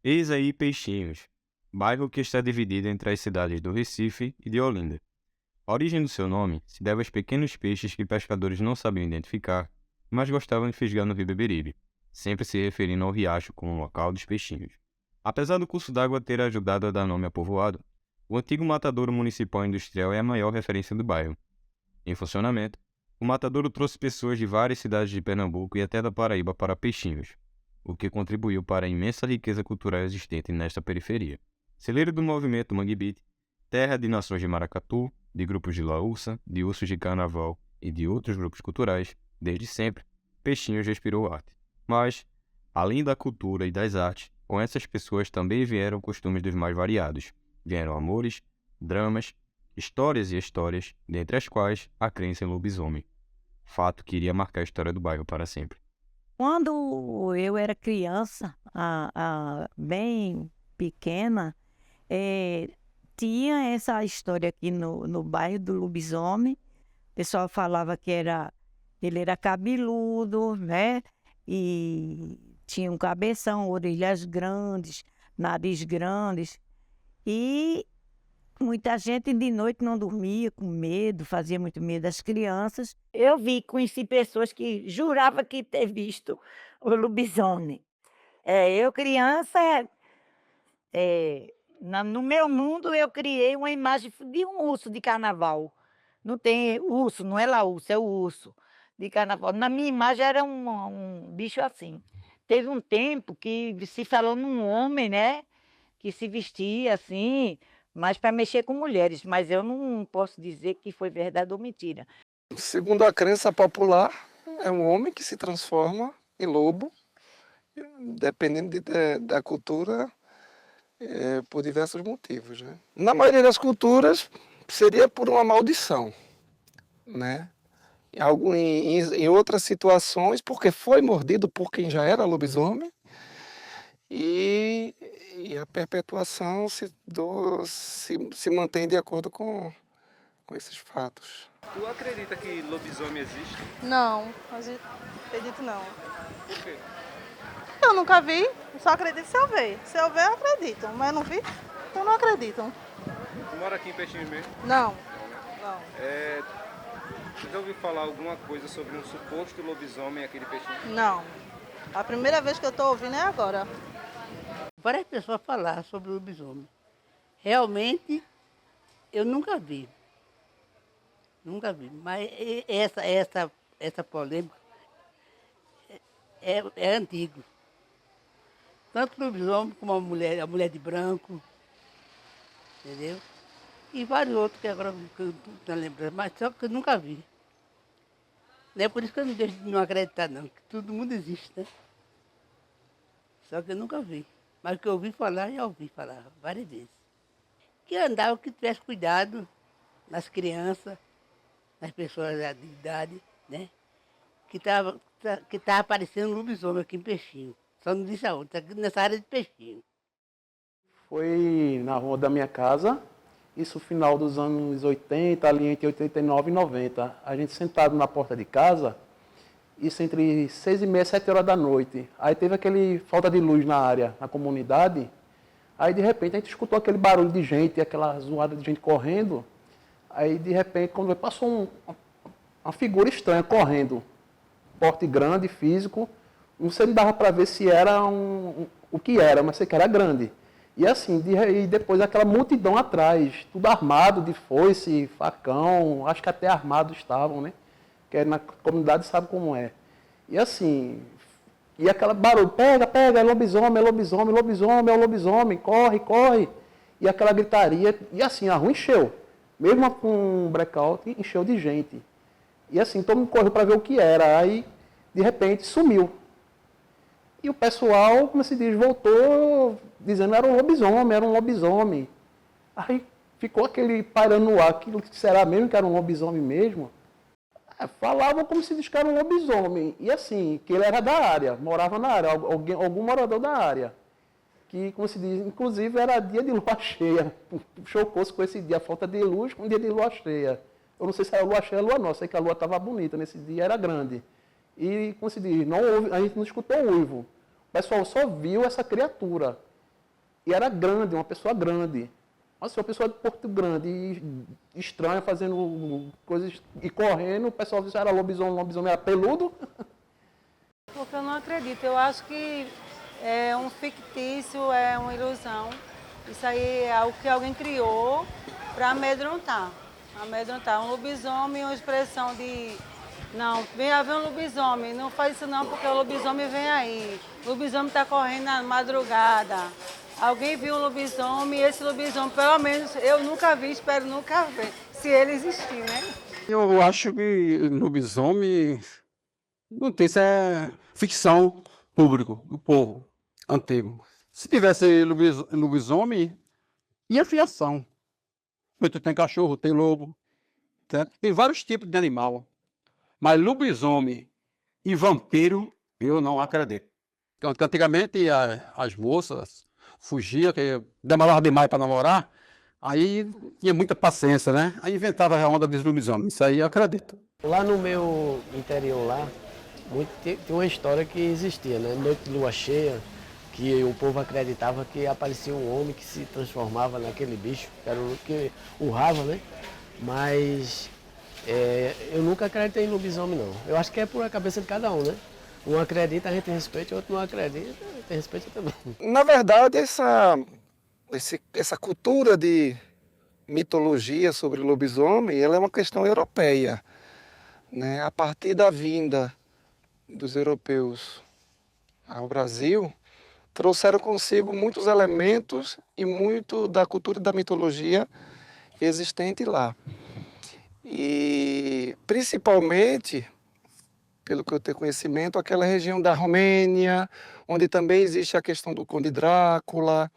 Eis aí Peixinhos, bairro que está dividido entre as cidades do Recife e de Olinda. A origem do seu nome se deve aos pequenos peixes que pescadores não sabiam identificar, mas gostavam de fisgar no rio Beberibe, sempre se referindo ao riacho como local dos peixinhos. Apesar do curso d'água ter ajudado a dar nome ao povoado, o antigo matadouro municipal industrial é a maior referência do bairro. Em funcionamento, o matadouro trouxe pessoas de várias cidades de Pernambuco e até da Paraíba para Peixinhos, o que contribuiu para a imensa riqueza cultural existente nesta periferia. Celeiro do movimento Mangue Beat, terra de nações de maracatu, de grupos de laúça, de ursos de carnaval e de outros grupos culturais, desde sempre, Peixinhos respirou arte. Mas, além da cultura e das artes, com essas pessoas também vieram costumes dos mais variados. Vieram amores, dramas, histórias e histórias, dentre as quais a crença em lobisomem. Fato que iria marcar a história do bairro para sempre. Quando eu era criança, bem pequena, eh, tinha essa história aqui no bairro do lobisomem. O pessoal falava que ele era cabeludo, né, e tinha um cabeção, orelhas grandes, nariz grandes, e muita gente de noite não dormia com medo, fazia muito medo às crianças. Conheci pessoas que jurava que ter visto o lobisomem. Eu criança, no meu mundo eu criei uma imagem de um urso de carnaval. Não tem urso, não é laúça, é o urso de carnaval. Na minha imagem era um bicho assim. Teve um tempo que se falou num homem, né, que se vestia assim, mas para mexer com mulheres, mas eu não posso dizer que foi verdade ou mentira. Segundo a crença popular, é um homem que se transforma em lobo, dependendo da cultura, por diversos motivos, né? Na maioria das culturas, seria por uma maldição, né? Em outras situações, porque foi mordido por quem já era lobisomem, e, e a perpetuação se mantém de acordo com esses fatos. Tu acredita que lobisomem existe? Não, acredito não. Por quê? Eu nunca vi, só acredito se eu ver. Se eu ver, eu acredito, mas não vi, então não acredito. Tu mora aqui em Peixinhos mesmo? Não, não. Tu já ouviu falar alguma coisa sobre um suposto lobisomem aqui de Peixinhos? Não. A primeira vez que eu estou ouvindo é agora. Várias pessoas falaram sobre o lobisomem. Realmente, eu nunca vi. Nunca vi. Mas essa polêmica é antigo. Tanto o lobisomem como a mulher de branco, entendeu? E vários outros que agora que eu não estou lembrando, mas só que eu nunca vi. Não é por isso que eu não deixo de não acreditar, não, que todo mundo existe, né? Só que eu nunca vi. Mas o que eu ouvi falar, já ouvi falar várias vezes. Que andava, que tivesse cuidado nas crianças, nas pessoas de idade, né? Que tava aparecendo um lobisomem aqui em Peixinho. Só não disse aonde, tá aqui nessa área de Peixinho. Foi na rua da minha casa, isso final dos anos 80, ali entre 89 e 90. A gente sentado na porta de casa, isso entre 6h30 e 7 horas da noite. Aí teve aquele falta de luz na área, na comunidade. Aí de repente a gente escutou aquele barulho de gente, aquela zoada de gente correndo. Aí de repente, quando passou uma figura estranha correndo, porte grande, físico, você não dava para ver se era o que era, mas sei que era grande. E assim, e depois aquela multidão atrás, tudo armado de foice, facão, acho que até armados estavam, né? Que na comunidade sabe como é. E assim, e aquela barulho, pega, pega, é lobisomem, é lobisomem, lobisomem, é o lobisomem, corre, corre. E aquela gritaria, e assim, a rua encheu. Mesmo com um blackout, encheu de gente. E assim, todo mundo correu para ver o que era. Aí, de repente, sumiu. E o pessoal, como se diz, voltou dizendo que era um lobisomem, era um lobisomem. Aí ficou aquele pairando no ar, aquilo que será mesmo que era um lobisomem mesmo. Falavam como se diz que era um lobisomem. E assim, que ele era da área, morava na área, algum morador da área. Que, como se diz, inclusive era dia de lua cheia. Chocou-se com esse dia, a falta de luz com o dia de lua cheia. Eu não sei se era lua cheia ou lua não, sei que a lua estava bonita nesse dia, era grande. E, como se diz, a gente não escutou o uivo. O pessoal só viu essa criatura. E era grande, uma pessoa grande. Assim, uma pessoa de Porto Grande, e estranha, fazendo coisas e correndo. O pessoal disse que era lobisomem, lobisomem era peludo. Porque eu não acredito. Eu acho que é um fictício, é uma ilusão. Isso aí é algo que alguém criou para amedrontar. Amedrontar. Um lobisomem, uma expressão de... Não, vem haver um lobisomem. Não faz isso não, porque o lobisomem vem aí. O lobisomem está correndo na madrugada. Alguém viu um lobisomem e esse lobisomem, pelo menos, eu nunca vi, espero nunca ver, se ele existir, né? Eu acho que lobisomem não tem, isso é ficção público, do povo antigo. Se tivesse lobisomem, ia fiação. Porque tem cachorro, tem lobo, certo? Tem vários tipos de animal. Mas lobisomem e vampiro, eu não acredito. Porque antigamente as moças fugiam, que demorava demais para namorar, aí tinha muita paciência, né? Aí inventava a onda dos lobisomens. Isso aí eu acredito. Lá no meu interior, tem uma história que existia, né? Noite de lua cheia, que o povo acreditava que aparecia um homem que se transformava naquele bicho, que era o que urrava, né? Mas eu nunca acreditei em lobisomem, não. Eu acho que é por a cabeça de cada um, né? Um acredita, a gente respeita, o outro não acredita, a gente respeita também. Na verdade, essa cultura de mitologia sobre lobisomem, ela é uma questão europeia, né? A partir da vinda dos europeus ao Brasil, trouxeram consigo muitos elementos e muito da cultura da mitologia existente lá. E principalmente, pelo que eu tenho conhecimento, aquela região da Romênia, onde também existe a questão do Conde Drácula,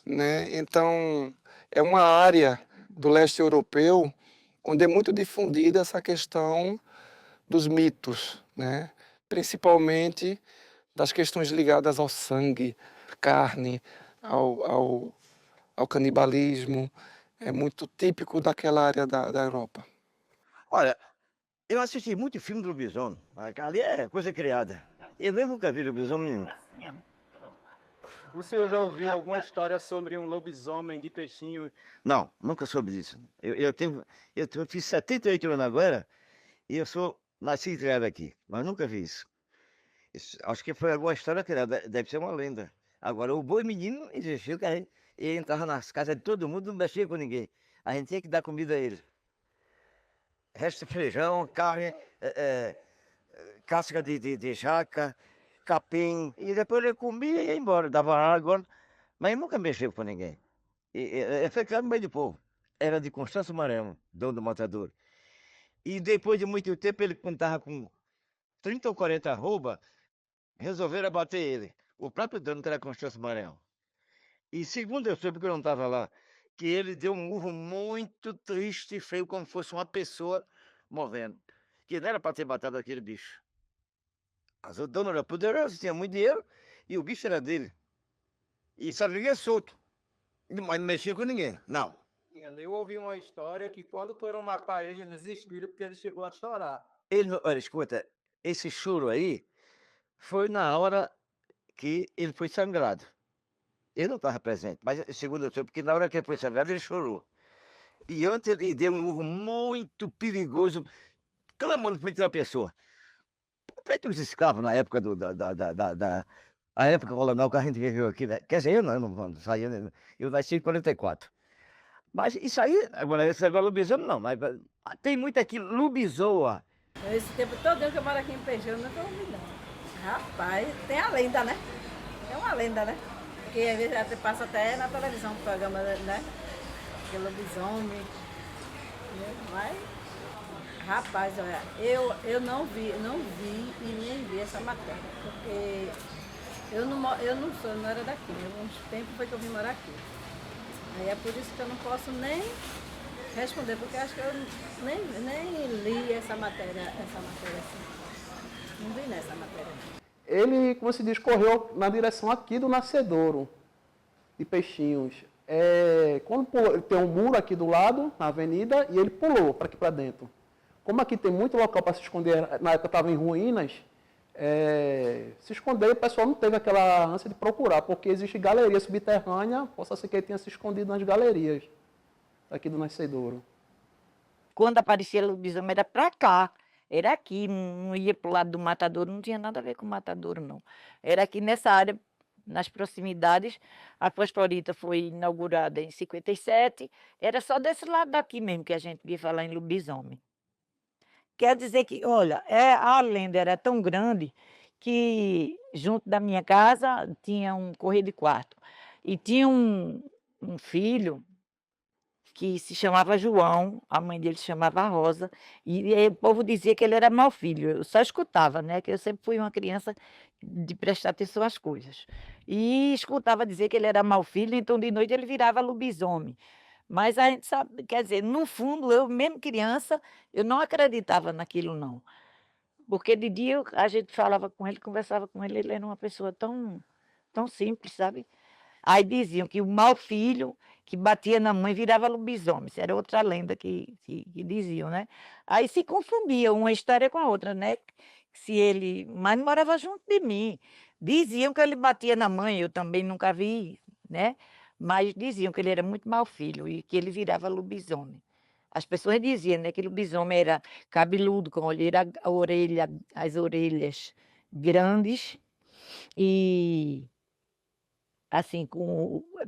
né? Então, é uma área do leste europeu onde é muito difundida essa questão dos mitos, né? Principalmente das questões ligadas ao sangue, carne, ao canibalismo. É muito típico daquela área da Europa. Olha, eu assisti muito filme do lobisomem. Ali é coisa criada. Eu mesmo nunca vi lobisomem nenhum. O senhor já ouviu alguma história sobre um lobisomem de peixinho? Não, nunca soube disso. Eu fiz 78 anos agora e eu sou nascido e criado aqui, mas nunca vi isso. Acho que foi alguma história criada, deve ser uma lenda. Agora, o boi menino existiu, que ele entrava nas casas de todo mundo, não mexia com ninguém. A gente tinha que dar comida a ele. Resto de feijão, carne, casca de jaca, capim. E depois ele comia e ia embora, dava água, mas ele nunca mexeu com ninguém. Ele foi criado no meio do povo. Era de Constâncio Maranhão, dono do matador. E depois de muito tempo, ele quando estava com 30 ou 40 arroba, resolveram abater ele. O próprio dono que era Constâncio Maranhão. E segundo eu soube, porque eu não estava lá, que ele deu um urro muito triste e feio, como fosse uma pessoa movendo. Que não era para ter matado aquele bicho. Mas o dono era poderoso, tinha muito dinheiro, e o bicho era dele. E só vivia solto. Mas não mexia com ninguém, não. Eu ouvi uma história que quando foram matar ele, eles desistiram porque ele chegou a chorar. Olha, escuta, esse choro aí foi na hora que ele foi sangrado. Eu não estava presente, mas segundo eu sei, porque na hora que ele foi sangrado, ele chorou. E antes ele deu um urro muito perigoso, clamando por uma pessoa. Feito os escravos na época a época colonial que a gente viveu aqui, né? Quer dizer, eu não saía, eu nasci em 44. Mas isso aí, agora, esse negócio lobisomem não, mas tem muito aqui, lobisoa. Esse tempo todo que eu moro aqui em Peixão, não tô ouvindo, não. Rapaz, tem a lenda, né? É uma lenda, né? Porque às vezes até passa até na televisão o programa, né? Que lobisomem. Né? Mas, rapaz, olha, eu não vi e nem vi essa matéria. Porque eu não era daqui, né? Uns tempos foi que eu vim morar aqui. Aí é por isso que eu não posso nem responder, porque acho que eu nem li essa matéria assim. Não vi nessa matéria. Ele, como se diz, correu na direção aqui do nascedouro de Peixinhos. Quando tem um muro aqui do lado, na avenida, e ele pulou para aqui para dentro. Como aqui tem muito local para se esconder, na época estava em ruínas, se esconder, o pessoal não teve aquela ânsia de procurar, porque existe galeria subterrânea, possa ser que ele tenha se escondido nas galerias aqui do Nascedouro. Quando aparecia lobisomem era para cá, era aqui, não ia para o lado do matadouro, não tinha nada a ver com o matadouro, não. Era aqui nessa área, nas proximidades. A Fosforita foi inaugurada em 57, era só desse lado daqui mesmo que a gente ia falar em lobisomem. Quer dizer que, olha, a lenda era tão grande que junto da minha casa tinha um correio de quarto. E tinha um filho que se chamava João, a mãe dele se chamava Rosa, e o povo dizia que ele era mau filho. Eu só escutava, né? Que eu sempre fui uma criança de prestar atenção às coisas. E escutava dizer que ele era mau filho, então de noite ele virava lobisomem. Mas a gente sabe, quer dizer, no fundo, eu mesmo criança, eu não acreditava naquilo, não. Porque de dia a gente falava com ele, conversava com ele, ele era uma pessoa tão simples, sabe? Aí diziam que o mau filho que batia na mãe virava lobisomem. Isso era outra lenda que diziam, né? Aí se confundia uma história com a outra, né? Mas não morava junto de mim. Diziam que ele batia na mãe, eu também nunca vi, né? Mas diziam que ele era muito mau filho e que ele virava lobisomem. As pessoas diziam, né, que lobisomem era cabeludo, com as orelhas grandes e assim,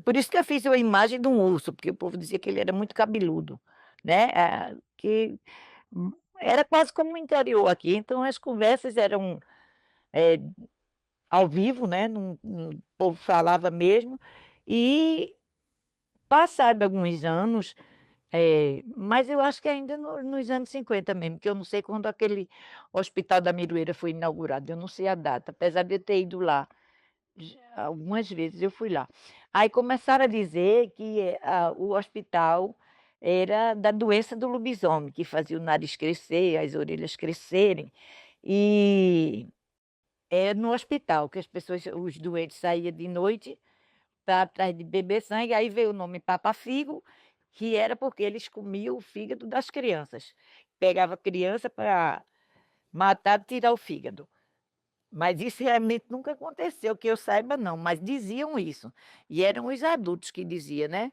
por isso que eu fiz a imagem de um urso, porque o povo dizia que ele era muito cabeludo, né? Que era quase como o interior aqui, então as conversas eram ao vivo, né? O povo falava mesmo, e passado alguns anos, mas eu acho que ainda nos anos 50 mesmo, que eu não sei quando aquele Hospital da Miroeira foi inaugurado, eu não sei a data, apesar de eu ter ido lá. Algumas vezes eu fui lá. Aí começaram a dizer que o hospital era da doença do lobisomem, que fazia o nariz crescer, as orelhas crescerem. E é no hospital que os doentes saíam de noite para atrás de beber sangue. Aí veio o nome Papa-Figo, que era porque eles comiam o fígado das crianças. Pegava a criança para matar e tirar o fígado. Mas isso realmente nunca aconteceu, que eu saiba não, mas diziam isso. E eram os adultos que diziam, né?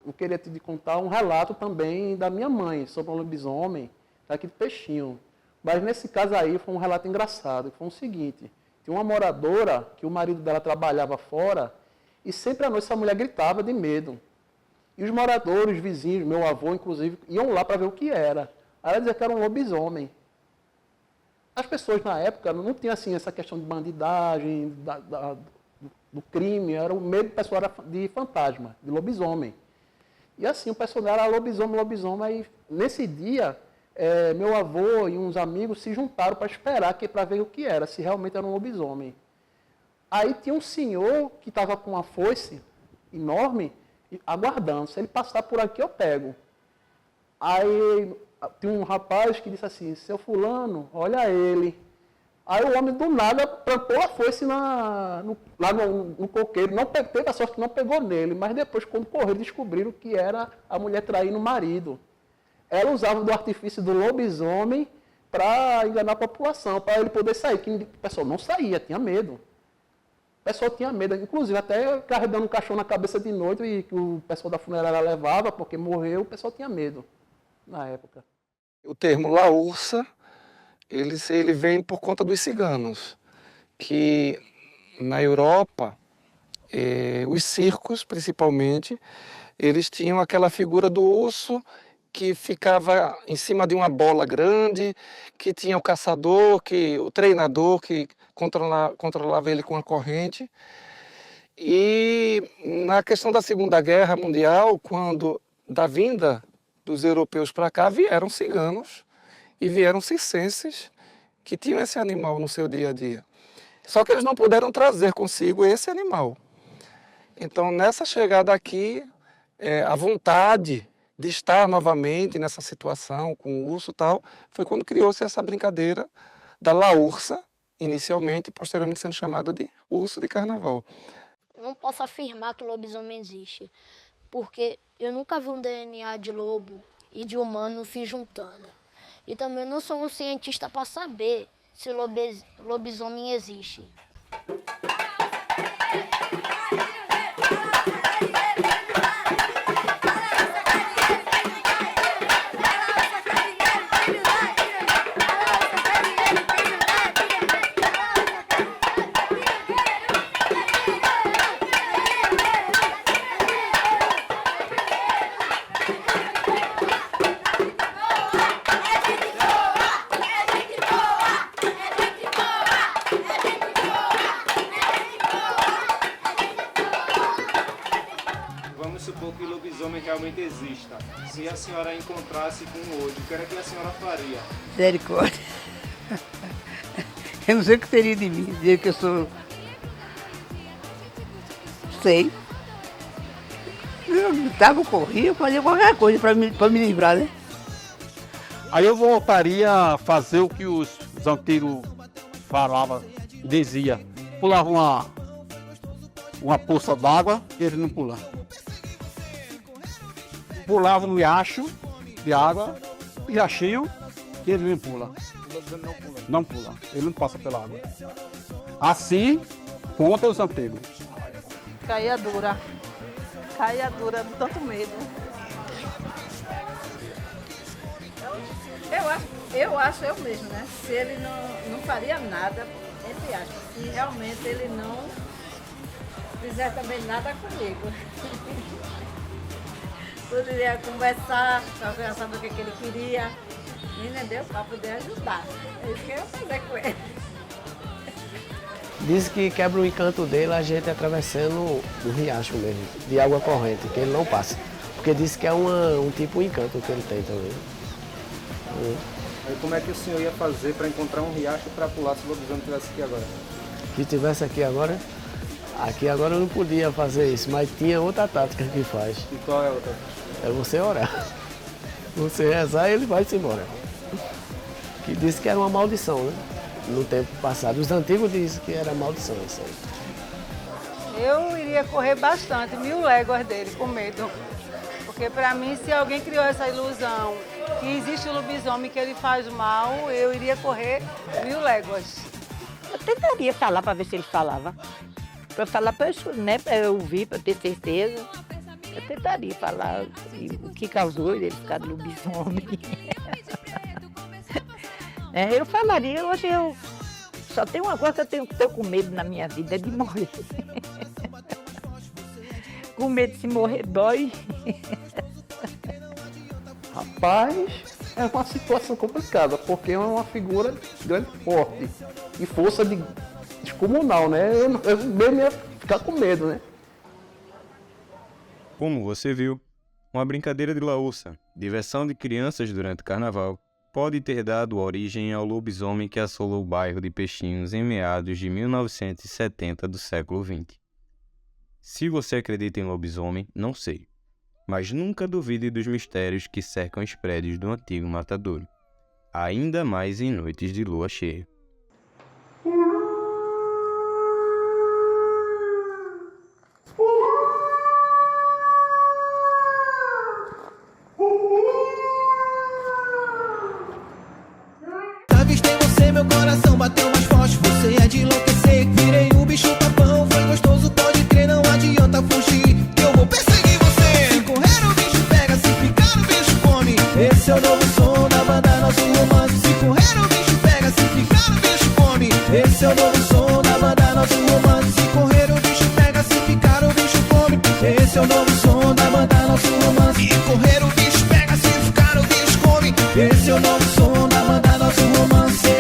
Eu queria te contar um relato também da minha mãe sobre um lobisomem daqui de Peixinho. Mas nesse caso aí foi um relato engraçado, que foi o seguinte: tinha uma moradora que o marido dela trabalhava fora e sempre à noite essa mulher gritava de medo. E os moradores, os vizinhos, meu avô inclusive, iam lá para ver o que era. Aí ela dizia que era um lobisomem. As pessoas na época não tinham assim, essa questão de bandidagem, do crime, era o medo do pessoal era de fantasma, de lobisomem. E assim, o pessoal era lobisomem. Aí, nesse dia, meu avô e uns amigos se juntaram para esperar para ver o que era, se realmente era um lobisomem. Aí tinha um senhor que estava com uma foice enorme, aguardando, se ele passar por aqui eu pego. Aí tinha um rapaz que disse assim: seu fulano, olha ele. Aí o homem do nada plantou a foice lá no coqueiro. Teve a sorte que não pegou nele, mas depois, quando correram, descobriram que era a mulher traindo o marido. Ela usava do artifício do lobisomem para enganar a população, para ele poder sair. Que o pessoal não saía, tinha medo. O pessoal tinha medo, inclusive até carregando um caixão na cabeça de noite e que o pessoal da funerária levava, porque morreu, o pessoal tinha medo na época. O termo laursa, ele vem por conta dos ciganos, que na Europa, os circos principalmente, eles tinham aquela figura do urso que ficava em cima de uma bola grande, que tinha o caçador, o treinador que controlava ele com a corrente. E na questão da Segunda Guerra Mundial, quando da vinda dos europeus para cá, vieram ciganos e vieram circenses que tinham esse animal no seu dia a dia. Só que eles não puderam trazer consigo esse animal. Então, nessa chegada aqui, a vontade de estar novamente nessa situação com o urso e tal, foi quando criou-se essa brincadeira da laursa, inicialmente, e posteriormente sendo chamada de urso de carnaval. Eu não posso afirmar que o lobisomem existe, porque eu nunca vi um DNA de lobo e de humano se juntando. E também não sou um cientista para saber se lobisomem existe. Vamos supor que o lobisomem realmente exista. Se a senhora encontrasse com um hoje, o que era que a senhora faria? Misericórdia. Eu não sei o que seria de mim, dizer que eu sou... Sei. Eu gritava, eu corria, eu fazia qualquer coisa para me livrar, né? Aí eu voltaria a fazer o que os antigos falavam, dizia. Pulava uma poça d'água e ele não pulava. Pulava no riacho de água, riachinho, e ele não pula. Não pula, ele não passa pela água. Assim, conta os antigos. Caía dura de tanto medo. Eu acho eu mesmo, né? Se ele não faria nada, entre aspas, se realmente ele não fizer também nada comigo. Poderia conversar, para saber o que ele queria, entendeu? Para poder ajudar. É isso que eu ia fazer com ele. Diz que quebra o encanto dele a gente atravessando um riacho mesmo, de água corrente, que ele não passa. Porque diz que é um tipo de encanto que ele tem também. Aí como é que o senhor ia fazer para encontrar um riacho para pular se o lobisomem estivesse aqui agora? Se estivesse aqui agora eu não podia fazer isso, mas tinha outra tática que faz. E qual é a outra? É você orar. Você rezar e ele vai-se embora. Que disse que era uma maldição, né? No tempo passado. Os antigos dizem que era maldição isso aí. Eu iria correr bastante, 1000 léguas dele, com medo. Porque para mim, se alguém criou essa ilusão que existe o lobisomem que ele faz mal, eu iria correr 1000 léguas. Eu tentaria falar para ver se ele falava. Para falar para eu ouvir, para ter certeza. Eu tentaria falar o que causou ele ficar do lobisomem. Eu falaria, hoje eu só tenho uma coisa que eu tenho com medo na minha vida, é de morrer. Com medo de se morrer dói. Rapaz, é uma situação complicada, porque é uma figura de grande porte e força descomunal, né? Eu mesmo ia ficar com medo, né? Como você viu, uma brincadeira de laúça, diversão de crianças durante o carnaval, pode ter dado origem ao lobisomem que assolou o bairro de Peixinhos em meados de 1970 do século XX. Se você acredita em lobisomem, não sei, mas nunca duvide dos mistérios que cercam os prédios do antigo matadouro, ainda mais em noites de lua cheia. Avistei você, meu coração bateu mais forte. Você é de enlouquecer, virei um bicho papão. Foi gostoso, pode crer, não adianta fugir, que eu vou perseguir você. Se correr o bicho pega, se ficar o bicho come. Esse é o novo som da banda Nosso Romance. Se correr o bicho pega, se ficar o bicho come. Esse é o novo som da banda Nosso Romance. Se correr o bicho pega, se ficar o bicho come. Esse é o novo som da banda Nosso Romance. Se correr o bicho pega, se ficar o bicho come. Esse é o novo som da banda Nosso Romance. Se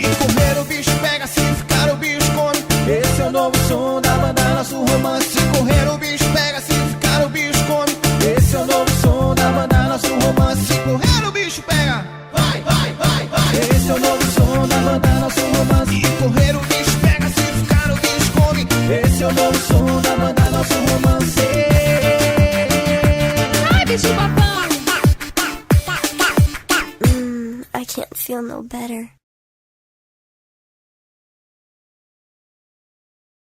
correr o bicho pega, se ficar o bicho come. Esse é o novo som da banda Nosso Romance. Se correr o bicho pega, se ficar o bicho come. Esse é o novo som da banda Nosso Romance. Se correr o bicho pega, vai, vai, vai, vai. Esse é o novo som da banda Nosso Romance. Se correr o bicho pega, se ficar o bicho come. Esse é o novo som da banda Nosso Romance. Ai, bicho papão! I can't feel no better.